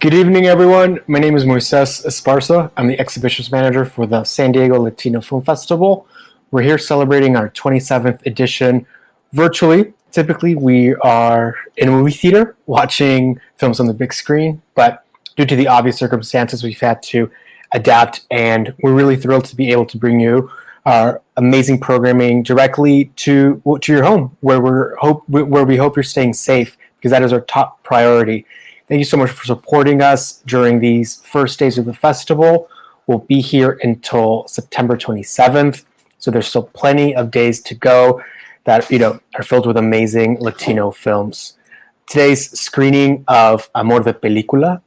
Good evening, everyone. My name is Moises Esparza. I'm the exhibitions manager for the San Diego Latino Film Festival. We're here celebrating our 27th edition virtually. Typically, we are in a movie theater watching films on the big screen, but due to the obvious circumstances, we've had to adapt, and we're really thrilled to be able to bring you our amazing programming directly to your home, where we hope you're staying safe, because that is our top priority. Thank you so much for supporting us during these first days of the festival. We'll be here until September 27th, so there's still plenty of days to go that are filled with amazing Latino films. Today's screening of Amor de Película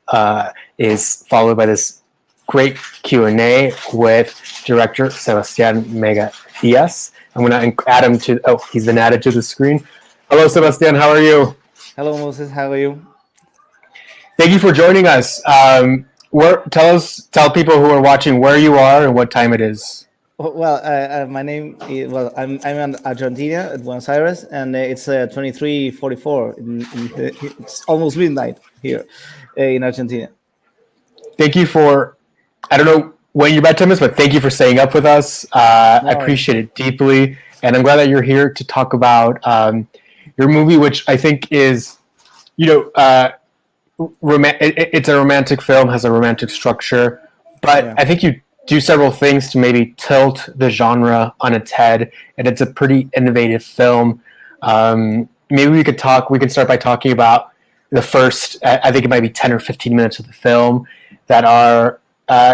is followed by this great Q&A with director Sebastián Mega Díaz. I'm going to add him to, he's been added to the screen. Hello, Sebastián, how are you? Hello, Moses, how are you? Thank you for joining us. Tell people who are watching where you are and what time it is. Well, my name is, I'm in Argentina, at Buenos Aires, and it's 23:44. It's almost midnight here in Argentina. Thank you for, I don't know when your bedtime is, but thank you for staying up with us. I appreciate it deeply, and I'm glad that you're here to talk about your movie, which I think is, it's a romantic film, has a romantic structure, but yeah. I think you do several things to maybe tilt the genre on its head, and it's a pretty innovative film. Maybe we can start by talking about the first, I think it might be 10 or 15 minutes of the film that are,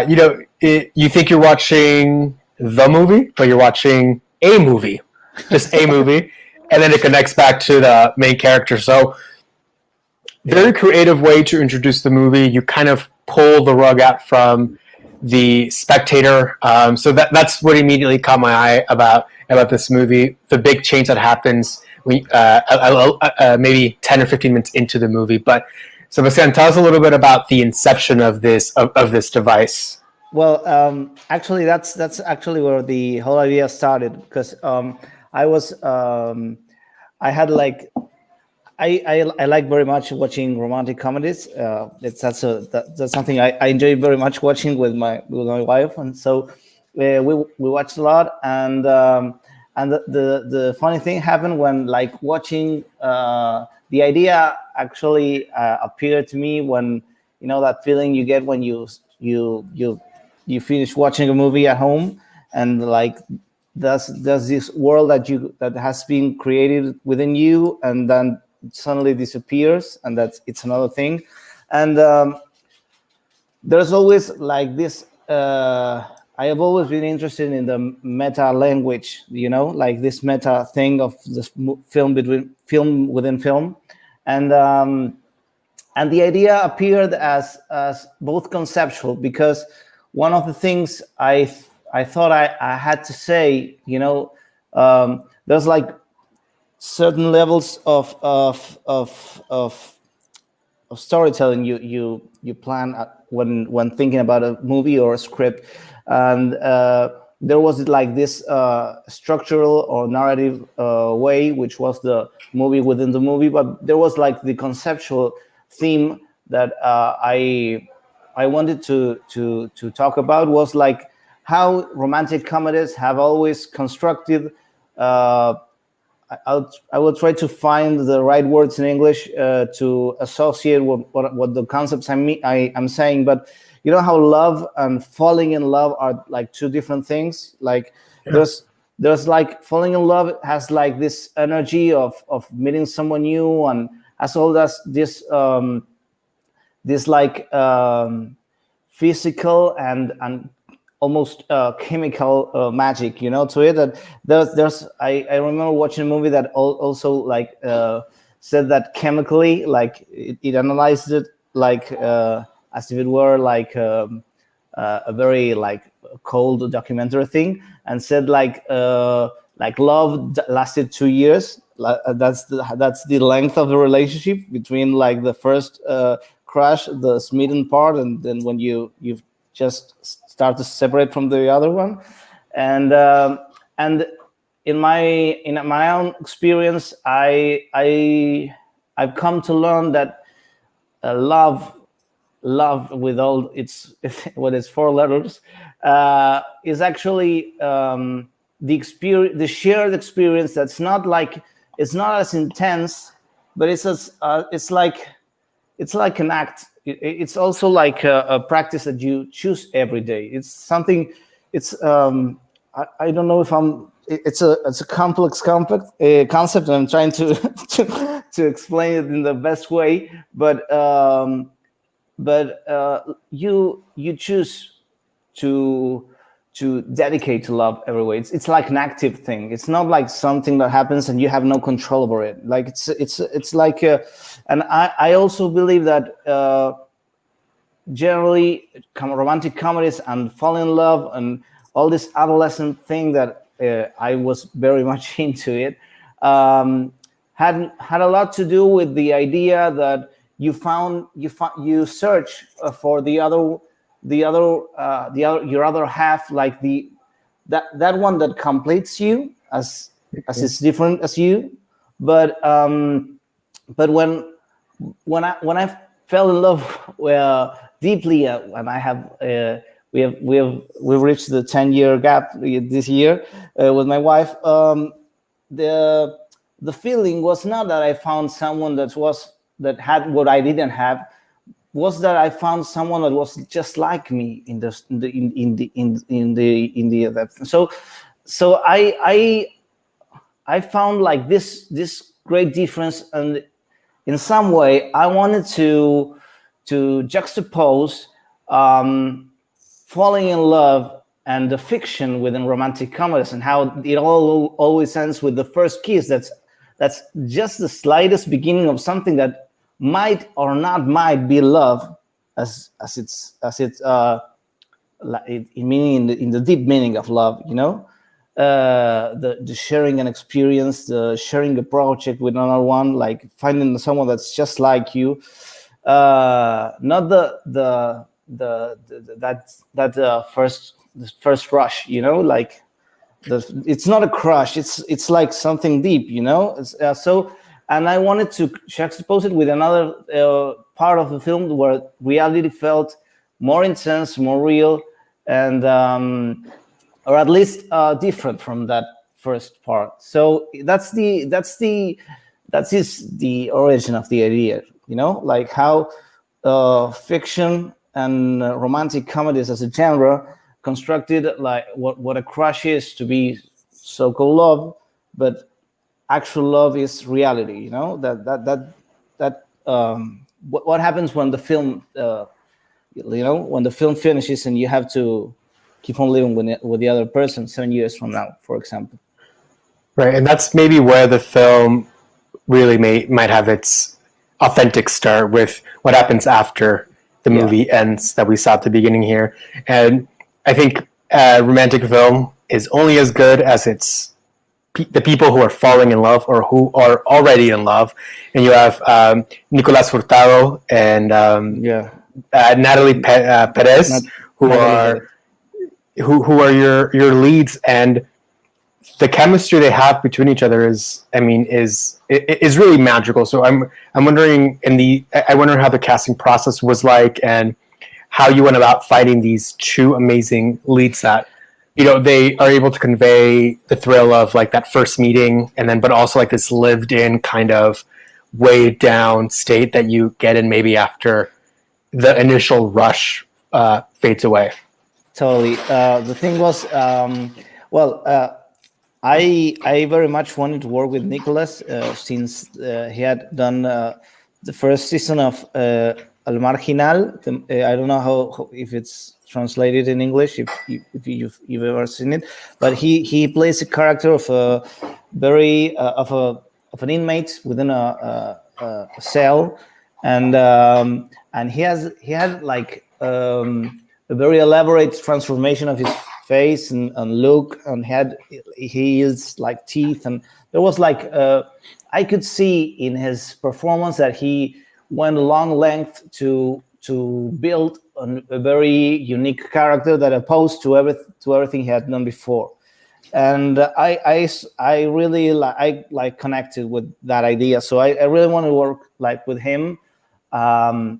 you think you're watching the movie, but you're watching a movie, just a movie, and then it connects back to the main character. So, very creative way to introduce the movie. You kind of pull the rug out from the spectator. So that's what immediately caught my eye about this movie. The big change that happens maybe 10 or 15 minutes into the movie. But Sebastián, tell us a little bit about the inception of this device. Well, actually, that's actually where the whole idea started, because I like very much watching romantic comedies. That's something I enjoy very much watching with my wife, and so we watched a lot. And the funny thing happened when watching the idea actually appeared to me when that feeling you get when you finish watching a movie at home, and there's this world that has been created within you, and then suddenly disappears, and it's another thing. And there's always this I have always been interested in the meta language, this meta thing of this film within film, and the idea appeared as both conceptual, because one of the things I thought I had to say, there's certain levels of storytelling you plan when thinking about a movie or a script, and there was this structural or narrative way, which was the movie within the movie, but there was the conceptual theme that I wanted to talk about, was how romantic comedies have always constructed. I will try to find the right words in English to associate what the concepts I'm saying, but how love and falling in love are two different things. There's falling in love has this energy of meeting someone new, and as well as this physical and almost chemical magic, you know, to it. That I remember watching a movie that also like said that chemically, like it analyzed it like as if it were like a very like cold documentary thing, and said like love lasted 2 years. That's the length of the relationship between like the first crush, the smitten part, and then when you've just start to separate from the other one. And in my own experience, I've come to learn that love with all its what is 4 letters is actually the shared experience. That's not like, it's not as intense, but it's like an act. It's also like a practice that you choose every day. It's something. It's I don't know if it's a complex concept, and I'm trying to to explain it in the best way. But you choose to dedicate to love every way. It's like an active thing. It's not like something that happens and you have no control over it. Like it's like and I also believe that generally romantic comedies and fall in love and all this adolescent thing that I was very much into it had a lot to do with the idea that you search for your other half, like that one that completes you as it's different as you. But when I fell in love deeply, and I have we've reached the 10-year gap this year with my wife. The feeling was not that I found someone that had what I didn't have. Was that I found someone that was just like me in the so I found like this great difference, and in some way I wanted to juxtapose falling in love and the fiction within romantic comedies, and how it always ends with the first kiss. That's just the slightest beginning of something that might or not might be love, as it's meaning in the deep meaning of love, you know, the sharing an experience, the sharing a project with another one, like finding someone that's just like you, not the first rush, you know, like it's not a crush, it's like something deep, you know. And I wanted to juxtapose it with another part of the film where reality felt more intense, more real, and or at least different from that first part. So that's the origin of the idea, you know, like how fiction and romantic comedies as a genre constructed like what a crush is to be so-called love, but actual love is reality, you know. What happens when the film you know, when the film finishes and you have to keep on living with the other person 7 years from now, for example. Right, and that's maybe where the film really might have its authentic start, with what happens after the movie ends that we saw at the beginning here. And I think romantic film is only as good as its the people who are falling in love or who are already in love. And you have Nicolas Furtado and Natalie Perez, who are your leads, and the chemistry they have between each other is really magical. So I'm wondering I wonder how the casting process was like, and how you went about finding these two amazing leads that, you know, they are able to convey the thrill of like that first meeting, and then but also like this lived in kind of weighed down state that you get in maybe after the initial rush fades away. Totally. The thing was, I very much wanted to work with Nicolas since he had done the first season of El Marginal. I don't know how if it's translated in English, if you've ever seen it, but he plays a character of a very of an inmate within a cell, and he had like a very elaborate transformation of his face and look, and he used like teeth, and there was like I could see in his performance that he went a long length to build a very unique character that opposed to everything he had done before. And I really like connected with that idea, so I really want to work like with him. The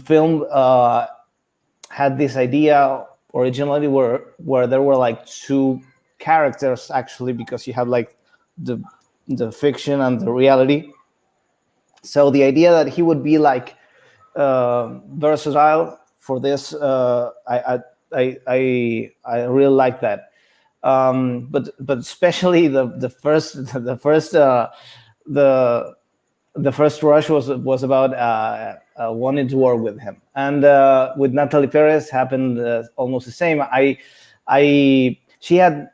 film had this idea originally where there were like two characters, actually, because you have like the fiction and the reality. So the idea that he would be like versatile for this, I really like that. But especially the first rush was about wanting to work with him, and with Natalie Perez happened almost the same. She had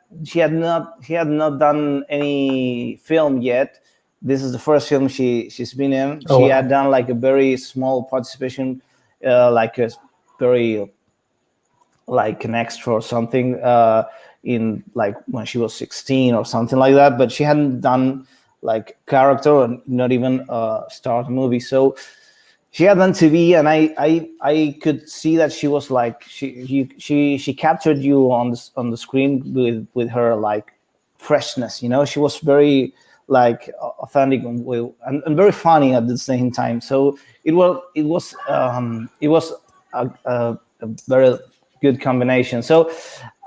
not done any film yet. This is the first film she's been in. She had done like a very small participation, like a very like an extra or something in like when she was 16 or something like that. But she hadn't done like character or not even start a movie. So she had done TV, and I could see that she was like she captured you on the screen with her like freshness. You know, she was very like authentic and very funny at the same time. So it was a very good combination. So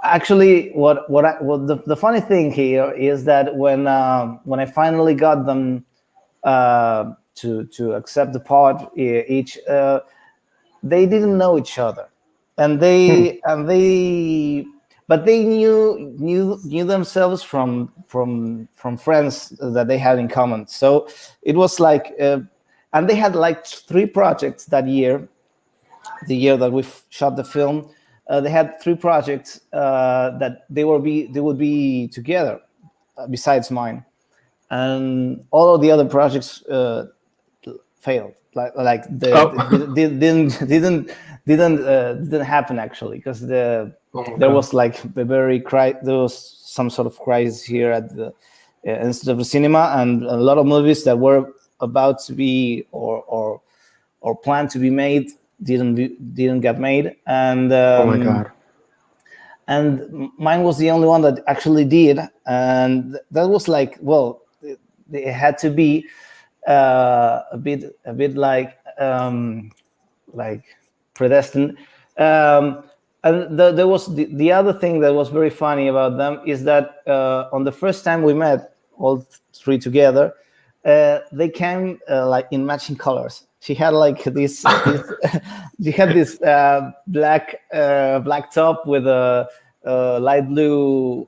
actually, what the funny thing here is that when I finally got them to accept the part each, they didn't know each other, and they but they knew themselves from friends that they had in common. So it was like, and they had like 3 projects that year, the year that we shot the film. They had 3 projects that they would be together, besides mine, and all of the other projects failed. Didn't happen, actually, because there was like there was some sort of crisis here at the Institute of the Cinema, and a lot of movies that were about to be or planned to be made didn't get made, and oh my God. And mine was the only one that actually did, and that was like, well, it had to be a bit like predestined. And there was the other thing that was very funny about them is that on the first time we met, all 3 together, they came like in matching colors. She had like this she had this black top with a light blue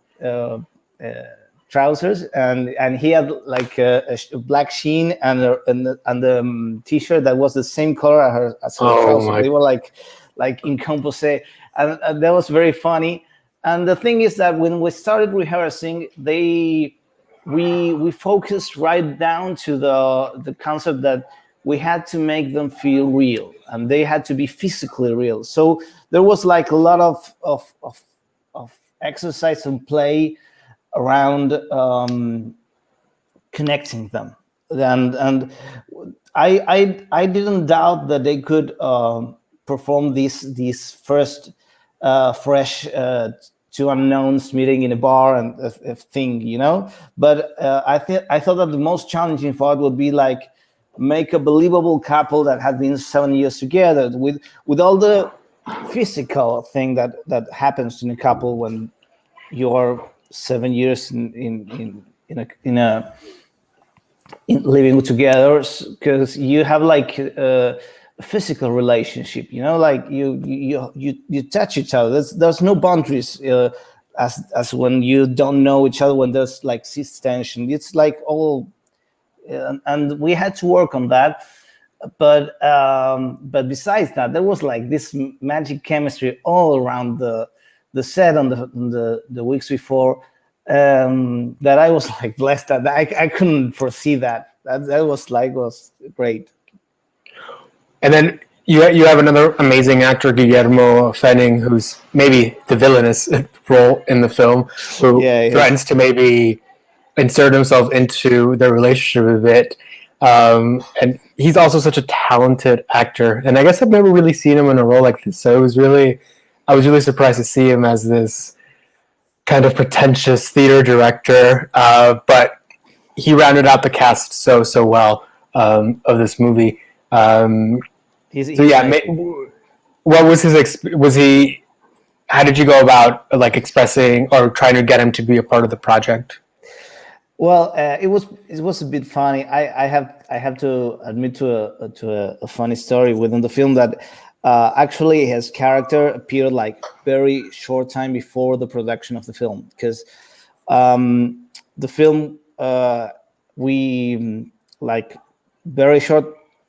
trousers, and he had like a black sheen and the t-shirt that was the same color as her trousers. They were like in composite, and that was very funny. And the thing is that when we started rehearsing, we focused right down to the concept that we had to make them feel real, and they had to be physically real. So there was like a lot of exercise and play around connecting them, and I didn't doubt that they could perform these first fresh 2 unknowns meeting in a bar and a thing, you know. But I thought that the most challenging part would be like make a believable couple that had been 7 years together, with all the physical thing that happens in a couple when you're 7 years in living together, because you have like a physical relationship, you know, like you touch each other. There's no boundaries as when you don't know each other, when there's like this tension. It's like all, and we had to work on that. but besides that, there was like this magic chemistry all around the set on the weeks before, that I was like blessed that I couldn't foresee that. That was great. And then you have another amazing actor, Guillermo Fenning, who's maybe the villainous role in the film, who threatens to maybe insert himself into their relationship a bit. And he's also such a talented actor. And I guess I've never really seen him in a role like this. So I was really surprised to see him as this kind of pretentious theater director. But he rounded out the cast so well of this movie. What was how did you go about like expressing or trying to get him to be a part of the project? Well, it was a bit funny. I have to admit to a funny story within the film that actually his character appeared like very short time before the production of the film, because the film we like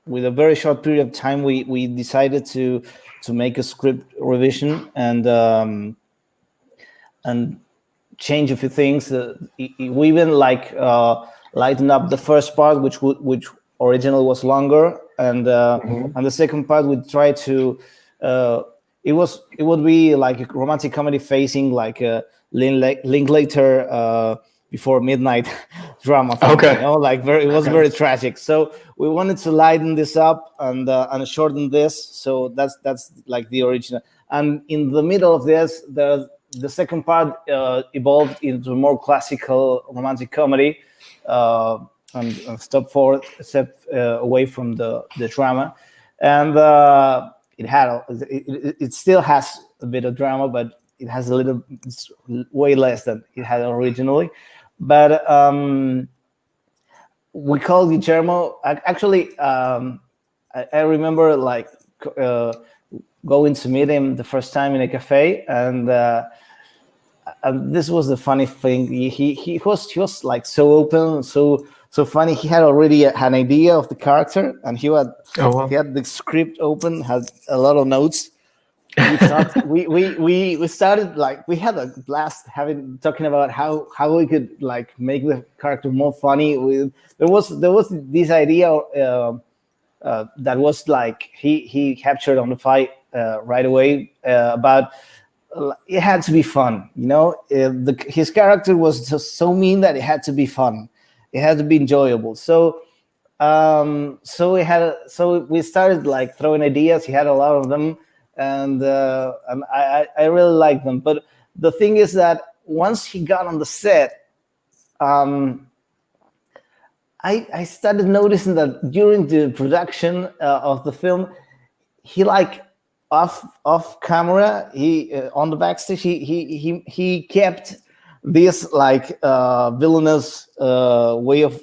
with a very short period of time we decided to make a script revision and change a few things. We even like lighten up the first part, which originally was longer, and the second part we try to. It would be like a romantic comedy facing like a Linklater Before Midnight drama. Okay, it was very tragic. So we wanted to lighten this up and shorten this. So that's like the original. And in the middle of this, the second part evolved into a more classical romantic comedy, and step away from the drama, and it still has a bit of drama, but it has it's way less than it had originally. But we called Guillermo. Actually, I remember like going to meet him the first time in a cafe, and this was the funny thing. He was like so open, so funny. He had already an idea of the character, and he had the script open, had a lot of notes. We talked. we started like we had a blast talking about how we could like make the character more funny. There was this idea that was like he captured on the fight right away about. It had to be fun, his character was just so mean that it had to be fun. It had to be enjoyable. So we started like throwing ideas. He had a lot of them, and I really liked them. But the thing is that once he got on the set, I started noticing that during the production of the film, he like off camera, he on the backstage, he kept this like villainous way of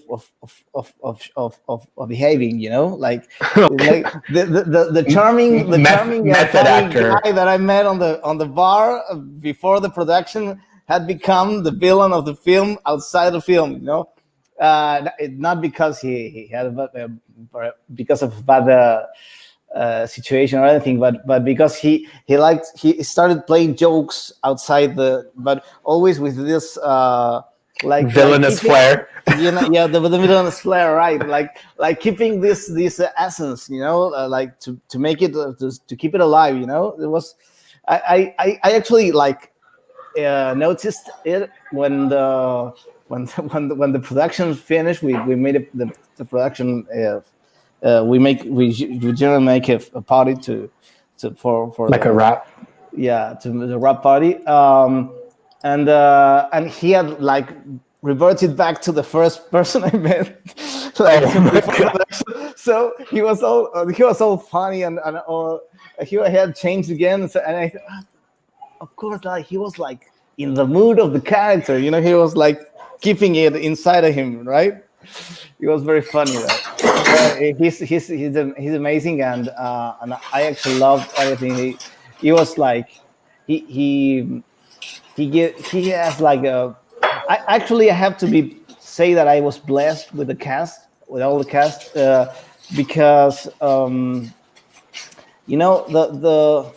behaving, like the charming method actor guy that I met on the bar before the production had become the villain of the film outside the film, not because he had because of bad situation or anything, but because he started playing jokes outside but always with this like villainous flair. The villainous flair, right? Like keeping this essence, like to make it to keep it alive. It was I actually like noticed it when the production finished. We made the production. We generally make a party for like a rap. Yeah, to the rap party. And he had like reverted back to the first person I met. So he was all funny and he had changed again. So, and I thought, of course, like he was like in the mood of the character. He was like keeping it inside of him, right? It was very funny. He's amazing, and I actually loved everything. He was like he has like I have to say that I was blessed with all the cast because you know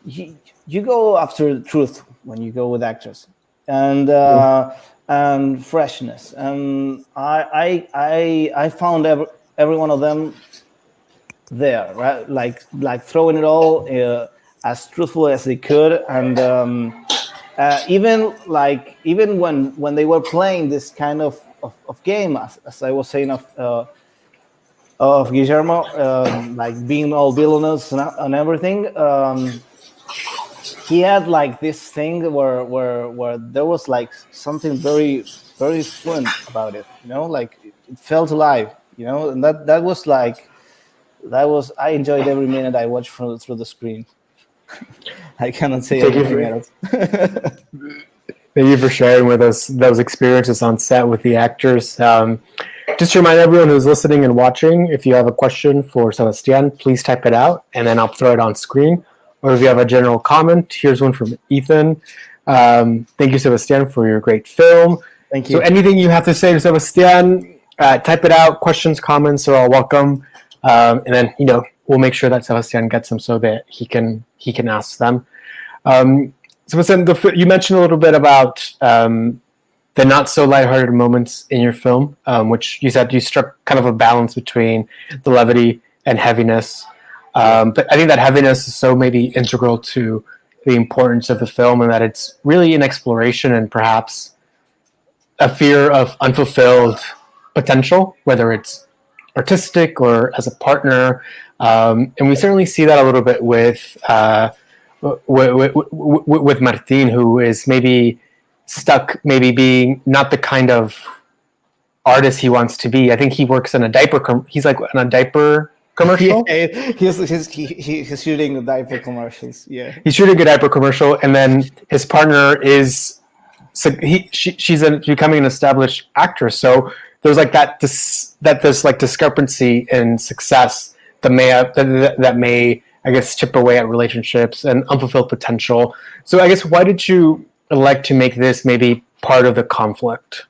you go after truth when you go with actors, and freshness, and I found every one of them there, right? Like throwing it all as truthful as they could, and even when they were playing this kind of game, as I was saying of Guillermo, like being all villainous and everything. He had like this thing where there was like something very very fun about it, you know, like it felt alive, you know, and that was like I enjoyed every minute I watched through the screen. I cannot say anything else. Thank you for sharing with us those experiences on set with the actors. Just to remind everyone who's listening and watching, if you have a question for Sebastián, please type it out, and then I'll throw it on screen. Or if you have a general comment, here's one from Ethan. Thank you, Sebastián, for your great film. Thank you. So anything you have to say to Sebastián, type it out. Questions, comments are all welcome. And then, you know, we'll make sure that Sebastián gets them so that he can ask them. Sebastián, you mentioned a little bit about the not so lighthearted moments in your film, which you said you struck kind of a balance between the levity and heaviness. But I think that heaviness is so maybe integral to the importance of the film, and that it's really an exploration and perhaps a fear of unfulfilled potential, whether it's artistic or as a partner. And we certainly see that a little bit with Martin, who is maybe stuck, maybe being not the kind of artist he wants to be. I think he works in a diaper. He's like in a diaper commercial. Yeah, he's shooting the diaper commercials. Yeah, he's shooting a diaper commercial, and then his partner is she's becoming an established actress. So there's like this like discrepancy in success that may I guess chip away at relationships and unfulfilled potential. So I guess why did you elect to make this maybe part of the conflict?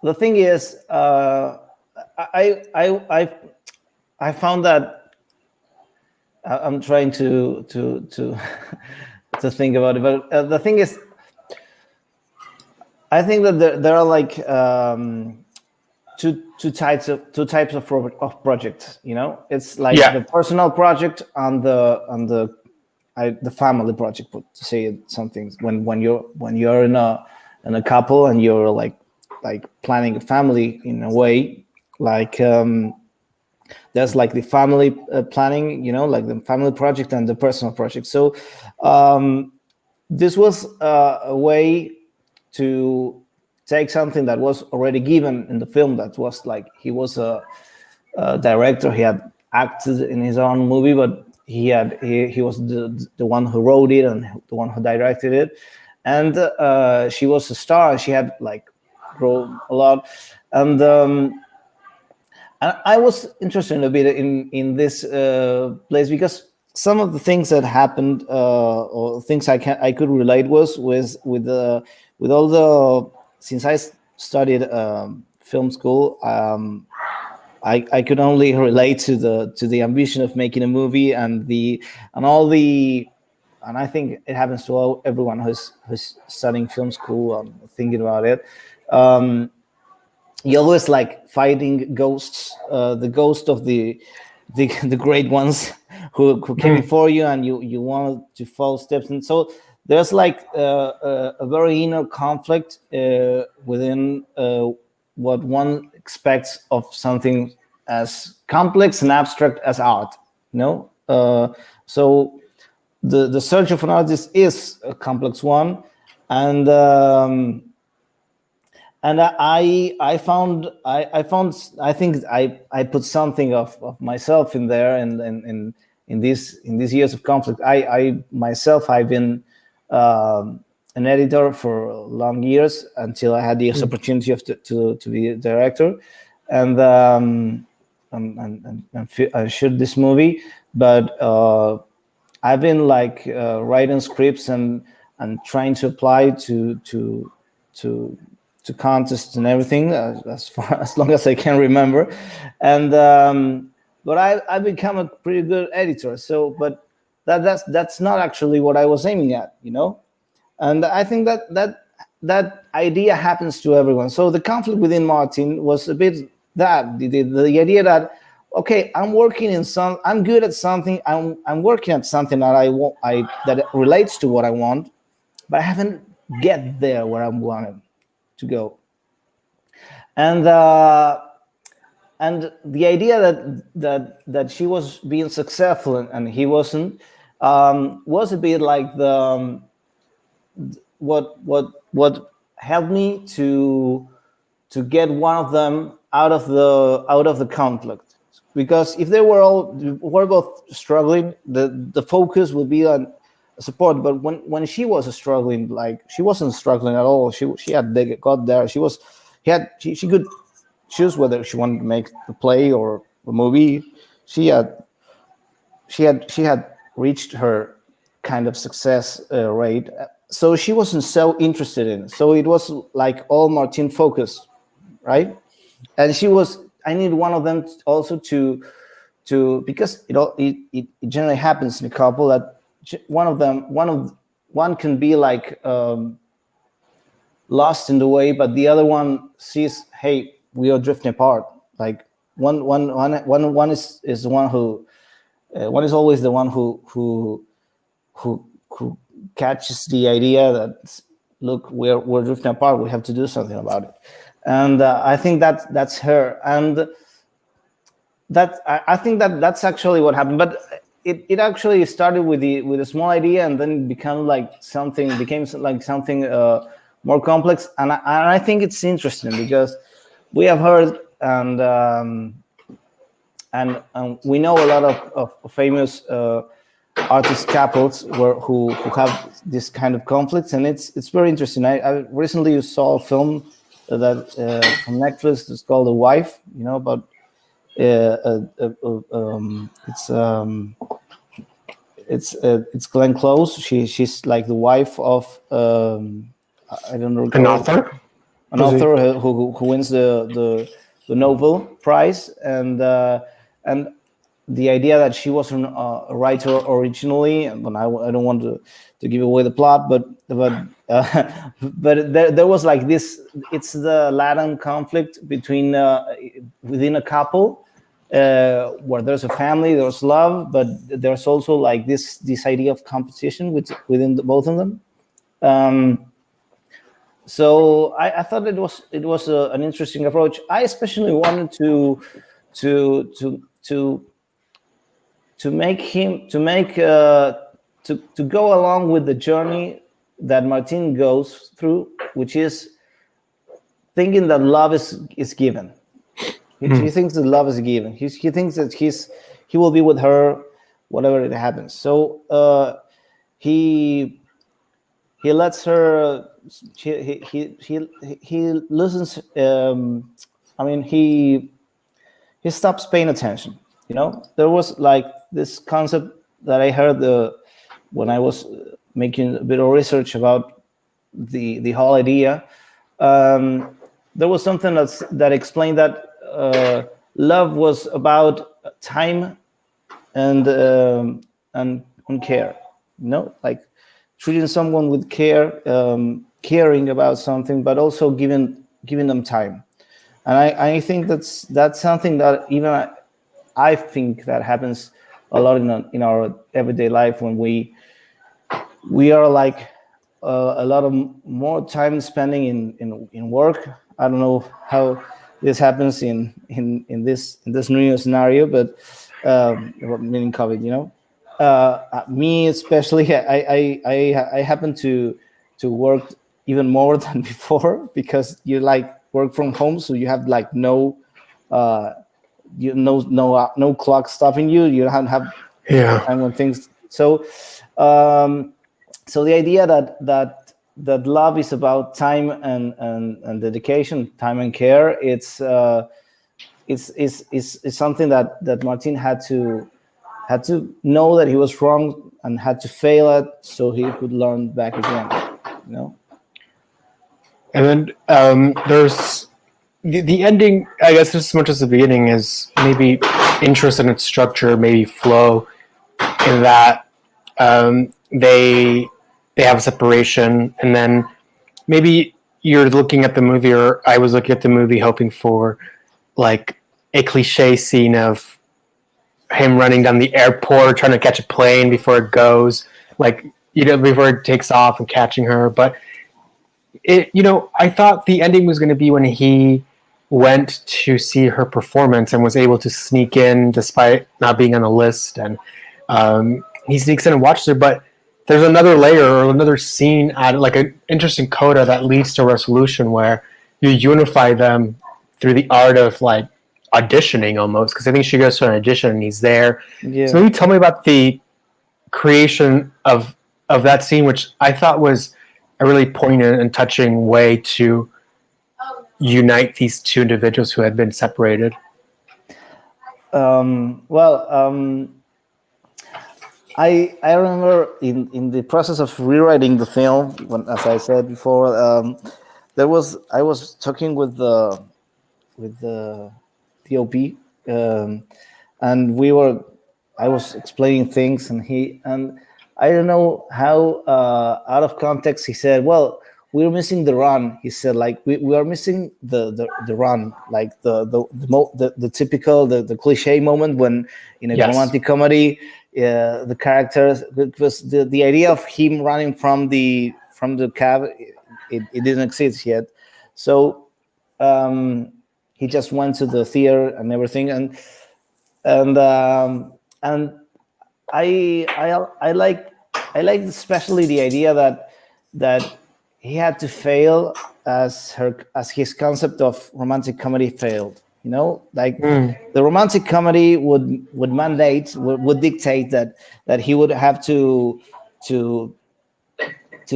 The thing is, I found that I'm trying to to think about it, but the thing is, I think that there are like two types of projects. You know, it's like the personal project and the family project, to say something. When you're in a couple and you're like planning a family in a way, like there's like the family planning, you know, like the family project and the personal project. So this was a way to take something that was already given in the film, that was like he was a director, he had acted in his own movie, but he was the one who wrote it and the one who directed it, and she was a star. She had like grown a lot, and I was interested a bit in this place, because some of the things that happened or things I could relate with all the, since I studied film school, I could only relate to the ambition of making a movie and I think it happens to everyone who's studying film school, thinking about it. You always like fighting ghosts, the ghost of the great ones who came before you, and you want to follow steps, and so there's like a very inner conflict within what one expects of something as complex and abstract as art, you know. So the search of an artist is a complex one, and I found I think I put something of myself in there, and in these years of conflict. I myself, I've been an editor for long years until I had the opportunity to be a director, and shoot this movie. But I've been like writing scripts and trying to apply to contests and everything, as long as I can remember, and but I become a pretty good editor. So, but that's not actually what I was aiming at, you know. And I think that idea happens to everyone. So the conflict within Martin was a bit that the idea that, okay, I'm good at something. I'm working at something that that relates to what I want, but I haven't get there where I'm wanting to go. And the idea that she was being successful and he wasn't, was a bit like what helped me to get one of them out of the conflict. Because if they were both struggling, the focus would be on support. But when she was struggling, like, she wasn't struggling at all. She had got there. She could choose whether she wanted to make a play or a movie. She had reached her kind of success rate, so she wasn't so interested in it. So it was like all Martin focused, right? And I need one of them also to because it generally happens in a couple that one can be like lost in the way, but the other one sees, hey, we are drifting apart. Like one is the one who one is always the one who catches the idea that, look, we're drifting apart. We have to do something about it. And I think that's her. And I think that's actually what happened. But it actually started with a small idea, and then became something more complex. And I think it's interesting because we have heard and we know a lot of famous artist couples who have this kind of conflicts, and it's very interesting. I recently saw a film that from Netflix. It's called The Wife. You know, about it's Glenn Close. She's like the wife of I don't know, An author. An author who wins the Nobel Prize, and the idea that she wasn't a writer originally, but I don't want to give away the plot, but there was like this. It's the Latin conflict between within a couple, where there's a family, there's love, but there's also like this idea of competition within both of them. So I thought it was an interesting approach. I especially wanted to go along with the journey that Martin goes through, which is thinking that love is given. He thinks that love is given. He thinks that he will be with her whatever it happens. So he lets her. He listens. I mean, he stops paying attention. You know, there was like this concept that I heard when I was making a bit of research about the whole idea. There was something that explained that love was about time and care. You know, like treating someone with care, caring about something, but also giving them time. And I think that's something that even I think that happens a lot in our everyday life when we are like a lot of more time spending in work. I don't know how this happens in this new scenario, but meaning COVID, you know. Me especially, I happen to work even more than before because you like work from home, so you have like no clock stopping you. You don't have time when things. So the idea that love is about time and dedication, time and care. It's something that Martin had to know that he was wrong and had to fail at, so he could learn back again. You know. And then there's the ending. I guess just as much as the beginning is maybe interest in its structure, maybe flow, in that they have a separation, and then maybe you're looking at the movie, or I was looking at the movie hoping for like a cliche scene of him running down the airport trying to catch a plane before it goes, like before it takes off and catching her. But I thought the ending was going to be when he went to see her performance and was able to sneak in despite not being on the list, and he sneaks in and watches her. But there's another layer or another scene at like an interesting coda that leads to resolution where you unify them through the art of like auditioning almost, because I think she goes to an audition and he's there. Yeah. So maybe tell me about the creation of that scene, which I thought was a really poignant and touching way to unite these two individuals who had been separated. I remember in the process of rewriting the film, when, as I said before, I was talking with the DOP, and I was explaining things, and I don't know how out of context he said, well, we're missing the run. He said, like, we are missing the run, like the typical, the cliche moment when in a romantic comedy, the characters, because the idea of him running from the cab, it didn't exist yet. So he just went to the theater and everything, and I like especially the idea that he had to fail as his concept of romantic comedy failed. The romantic comedy would dictate that he would have to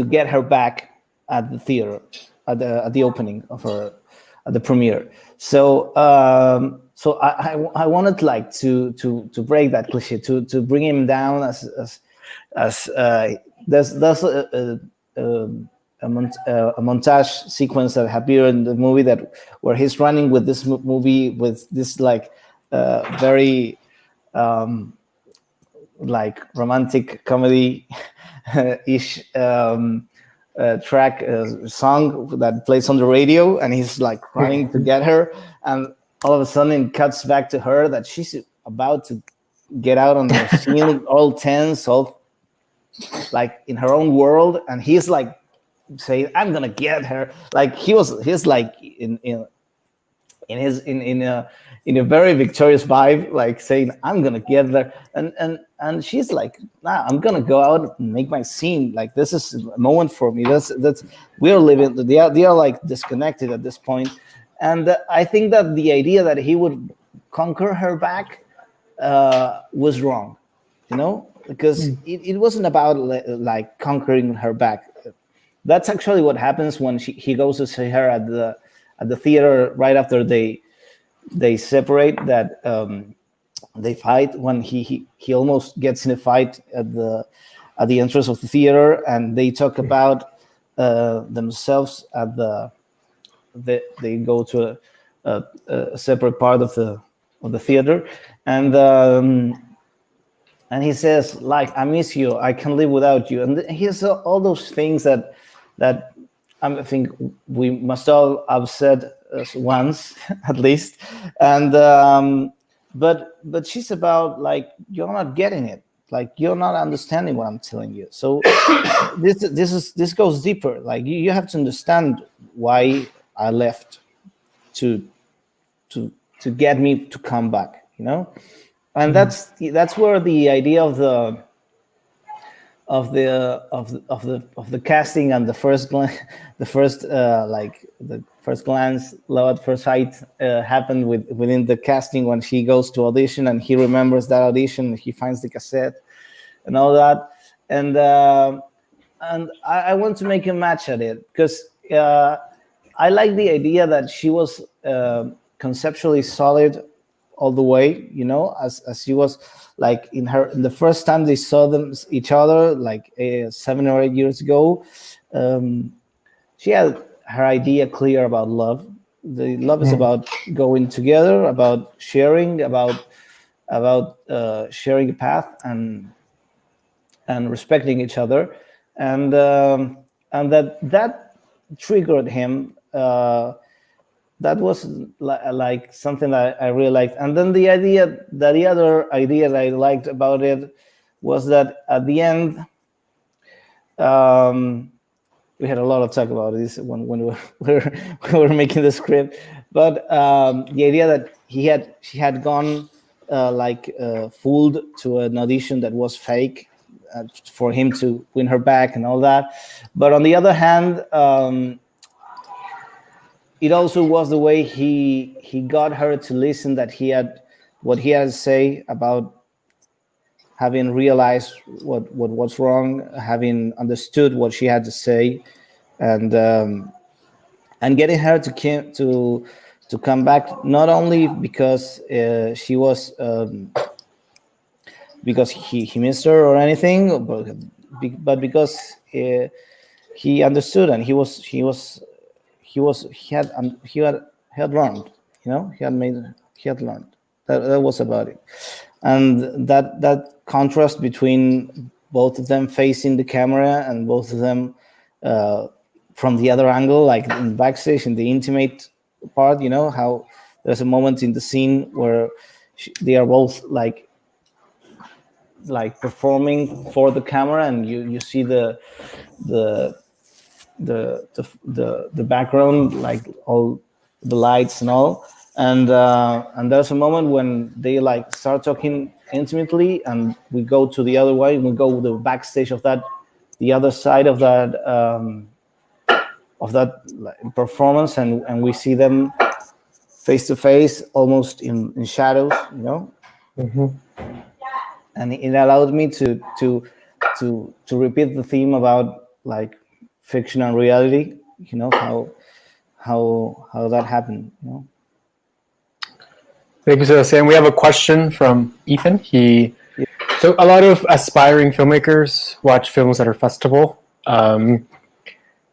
get her back at the theater at the opening of her at the premiere. So I wanted like to break that cliche, to bring him down as there's a montage sequence that appeared in the movie where he's running with this movie with this like very like romantic comedy ish track song that plays on the radio, and he's like running to get her, and all of a sudden it cuts back to her that she's about to get out on the scene, all tense, all like in her own world, and he's like saying, "I'm gonna get her." Like he's like in a very victorious vibe, like saying, "I'm gonna get there," and she's like, "Nah, I'm gonna go out and make my scene. Like this is a moment for me. That's we're living. They are like disconnected at this point." And I think that the idea that he would conquer her back was wrong, because it wasn't about like conquering her back. That's actually what happens when he goes to see her at the theater right after they separate. That they fight, when he almost gets in a fight at the entrance of the theater, and they talk about themselves at they go to a separate part of the theater, and he says, like, "I miss you, I can't live without you," and he has all those things that I think we must all have said once at least, and but she's about like, you're not getting it, like you're not understanding what I'm telling you. So this goes deeper. Like you have to understand why I left to get me to come back, and that's where the idea of the casting and the first glance, love at first sight happened within the casting, when she goes to audition and he remembers that audition, he finds the cassette and all that, and I want to make a match at it, because I like the idea that she was conceptually solid all the way, as she was like in the first time they saw each other, like 7 or 8 years ago. She had her idea clear about love. The love is about going together, about sharing, about sharing a path and respecting each other, and that triggered him. That was like something that I really liked. And then the other idea that I liked about it was that at the end, we had a lot of talk about this when we were making the script. But the idea that she had gone fooled to an audition that was fake for him to win her back and all that. But on the other hand, it also was the way he got her to listen, that what he had to say about having realized what was wrong, having understood what she had to say, and getting her to come back, not only because she was because he missed her or anything, but because he understood, and he had learned, he had learned. That was about it. And that contrast between both of them facing the camera and both of them from the other angle, like in backstage, in the intimate part, how there's a moment in the scene where they are both like performing for the camera, and you see the background, like all the lights and all, and there's a moment when they like start talking intimately, and we go to the other way, we go the backstage of that, the other side of that performance, and we see them face to face, almost in shadows, and it allowed me to repeat the theme about like fiction and reality, how that happened. Thank you, Sebastián. We have a question from Ethan. So a lot of aspiring filmmakers watch films at our festival.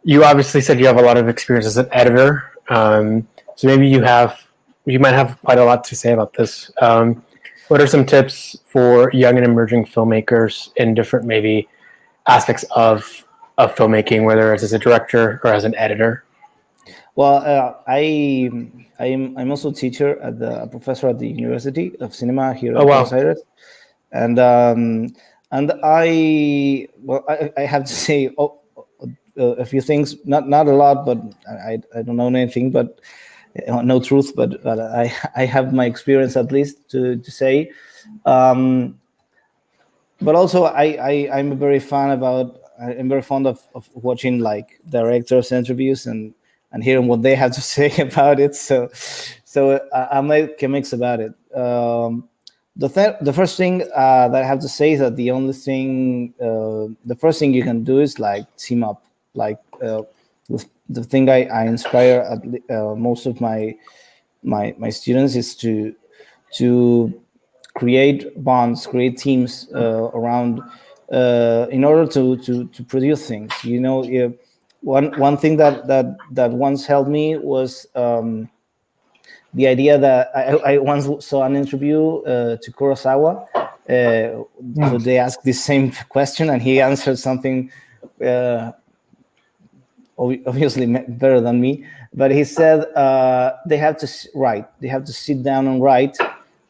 You obviously said you have a lot of experience as an editor, so maybe you might have quite a lot to say about this. What are some tips for young and emerging filmmakers in different maybe aspects of filmmaking, whether it's as a director or as an editor? Well, I'm also a professor at the University of Cinema here in Buenos Aires, and I have to say a few things, not a lot, but I don't know anything, but no truth, but I have my experience at least to say. But also I'm very fond of watching like directors' interviews and hearing what they have to say about it. So I make a mix about it. The first thing that I have to say is that the first thing you can do is like team up. Like the thing I inspire most of my students is to create bonds, create teams around in order to produce things. One thing that once helped me was the idea that I once saw an interview to Kurosawa. So they asked the same question, and he answered something obviously better than me. But he said they have to write. They have to sit down and write.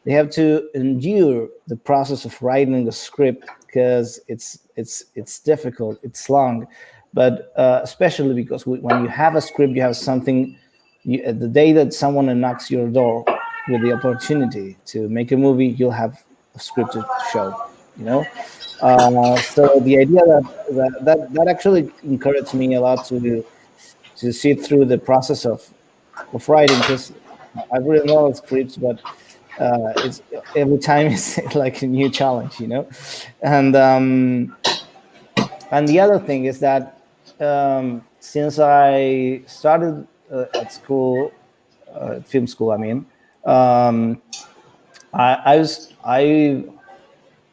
They have to endure the process of writing a script, because it's difficult. It's long. But especially because when you have a script, you have something. The day that someone knocks your door with the opportunity to make a movie, you'll have a script to show. So the idea that actually encouraged me a lot to see through the process of writing, because I've written a lot of scripts, but it's every time it's like a new challenge, and the other thing is that since I started at school, film school, I mean, I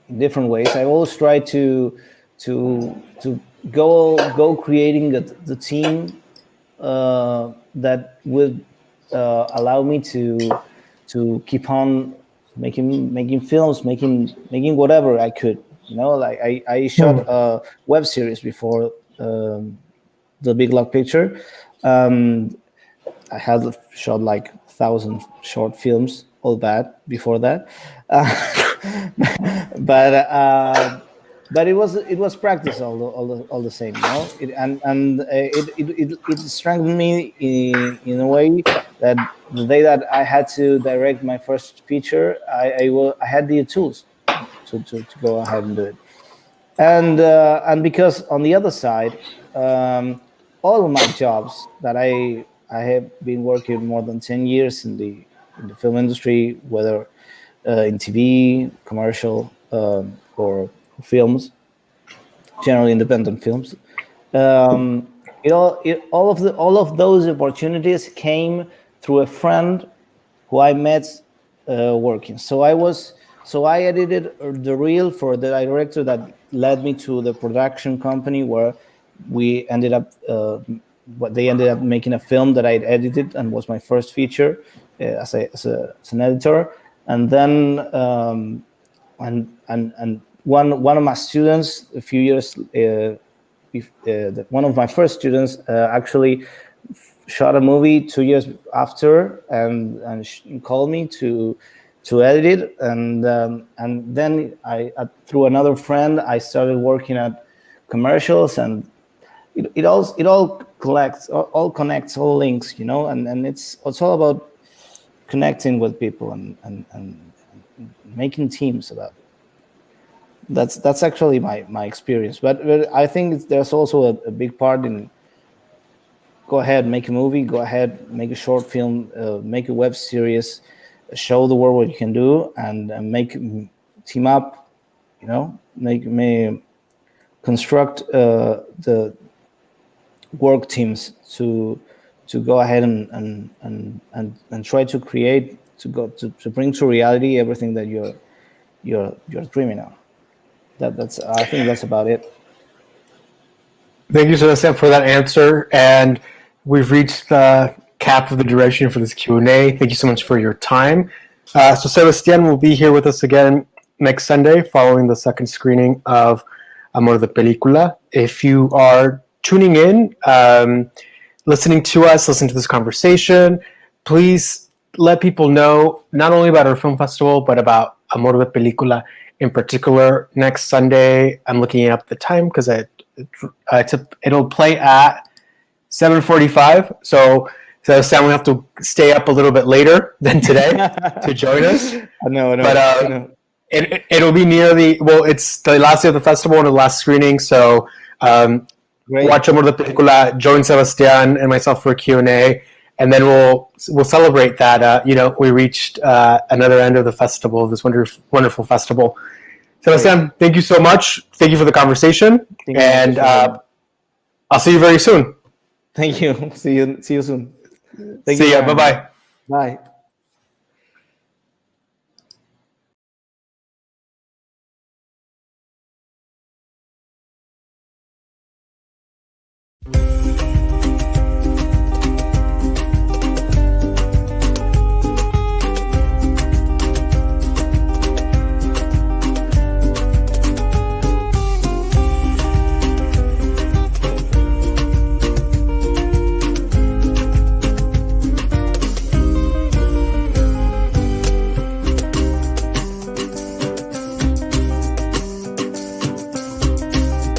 in different ways, I always try to go creating the team that would allow me to keep on making films, making whatever I could. Like I shot a web series before the Big Lock Picture. I had shot like 1,000 short films, all bad before that, but it was practice all the same, and it strengthened me in a way that the day that I had to direct my first feature, I had the tools to go ahead and do it, and because on the other side, all of my jobs that I have been working more than 10 years in the film industry, whether in TV, commercial, or films, generally independent films. All of those opportunities came through a friend who I met working. So I edited the reel for the director that led me to the production company where we ended up. They ended up making a film that I edited and was my first feature as an editor. And then and one of my students, a few years, one of my first students actually shot a movie 2 years after and called me to edit it. And then I through another friend, I started working at commercials, and it all connects, all links, and it's all about connecting with people and making teams about it. That's actually my experience, but I think there's also a big part in go ahead, make a movie, go ahead, make a short film, make a web series, show the world what you can do, and make team up, may construct the work teams to go ahead and try to create, to bring to reality everything that you're dreaming of. I think that's about it. Thank you, Sebastián, for that answer. And we've reached the cap of the duration for this Q&A. Thank you so much for your time. So Sebastián will be here with us again next Sunday following the second screening of AMOR de Película. If you are tuning in, listening to us, listening to this conversation, please let people know not only about our film festival, but about AMOR de Película in particular. Next Sunday, I'm looking up the time because it'll play at 7:45. So Sam will have to stay up a little bit later than today to join us. I know. But it'll be it's the last day of the festival and the last screening. So watch AMOR de Película, join Sebastián and myself for a Q&A, and then we'll celebrate that we reached another end of the festival, this wonderful festival. Sebastián, thank you so much. Thank you for the conversation, and I'll see you very soon. Thank you. See you soon. See ya. Bye-bye. Bye.